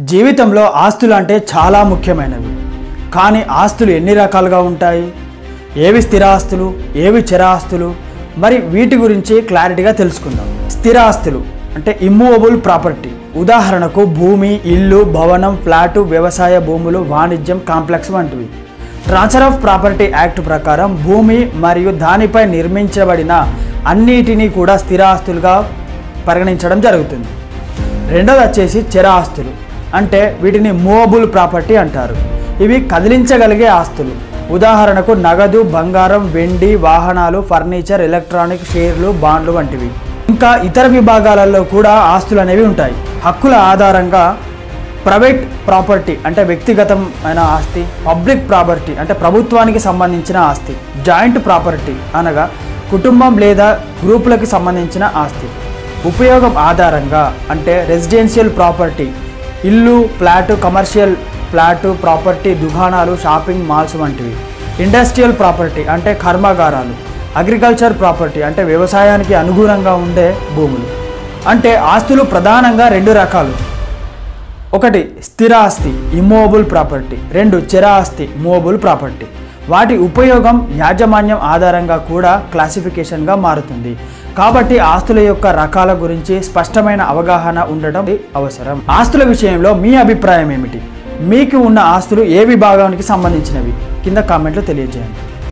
జీవితంలో ఆస్తులు అంటే చాలా ముఖ్యమైనవి. కానీ ఆస్తులు ఎన్ని రకాలుగా ఉంటాయి? ఏవి స్థిర ఆస్తులు, ఏవి చర ఆస్తులు, మరి వీటి గురించి క్లారిటీగా తెలుసుకుందాం. స్థిర ఆస్తులు అంటే ఇమ్మూవబుల్ ప్రాపర్టీ. ఉదాహరణకు భూమి, ఇల్లు, భవనం, ఫ్లాటు, వ్యవసాయ భూములు, వాణిజ్యం కాంప్లెక్స్ వంటివి. ట్రాన్స్ఫర్ ఆఫ్ ప్రాపర్టీ యాక్ట్ ప్రకారం భూమి మరియు దానిపై నిర్మించబడిన అన్నిటినీ కూడా స్థిర ఆస్తులుగా పరిగణించడం జరుగుతుంది. రెండోది వచ్చేసి చర ఆస్తులు అంటే వీటిని మూవబుల్ ప్రాపర్టీ అంటారు. ఇవి కదిలించగలిగే ఆస్తులు. ఉదాహరణకు నగదు, బంగారం, వెండి, వాహనాలు, ఫర్నిచర్, ఎలక్ట్రానిక్, షేర్లు, బాండ్లు వంటివి. ఇంకా ఇతర విభాగాలలో కూడా ఆస్తులు అనేవి ఉంటాయి. హక్కుల ఆధారంగా ప్రైవేట్ ప్రాపర్టీ అంటే వ్యక్తిగతమైన ఆస్తి, పబ్లిక్ ప్రాపర్టీ అంటే ప్రభుత్వానికి సంబంధించిన ఆస్తి, జాయింట్ ప్రాపర్టీ అనగా కుటుంబం లేదా గ్రూపులకు సంబంధించిన ఆస్తి, ఉపయోగం ఆధారంగా అంటే రెసిడెన్షియల్ ప్రాపర్టీ, ఇల్లు, ఫ్లాటు, కమర్షియల్ ఫ్లాటు ప్రాపర్టీ, దుకాణాలు, షాపింగ్ మాల్స్ వంటివి, ఇండస్ట్రియల్ ప్రాపర్టీ అంటే కర్మాగారాలు, అగ్రికల్చర్ ప్రాపర్టీ అంటే వ్యవసాయానికి అనుగుణంగా ఉండే భూములు. అంటే ఆస్తులు ప్రధానంగా రెండు రకాలు. ఒకటి స్థిర ఆస్తి ఇమ్మూవబుల్ ప్రాపర్టీ, రెండు చర ఆస్తి మూవబుల్ ప్రాపర్టీ. వాటి ఉపయోగం యాజమాన్యం ఆధారంగా కూడా క్లాసిఫికేషన్గా మారుతుంది. కాబట్టి ఆస్తుల యొక్క రకాల గురించి స్పష్టమైన అవగాహన ఉండడం అవసరం. ఆస్తుల విషయంలో మీ అభిప్రాయం ఏమిటి? మీకు ఉన్న ఆస్తులు ఏ విభాగానికి సంబంధించినవి? కింద కామెంట్లో తెలియజేయండి.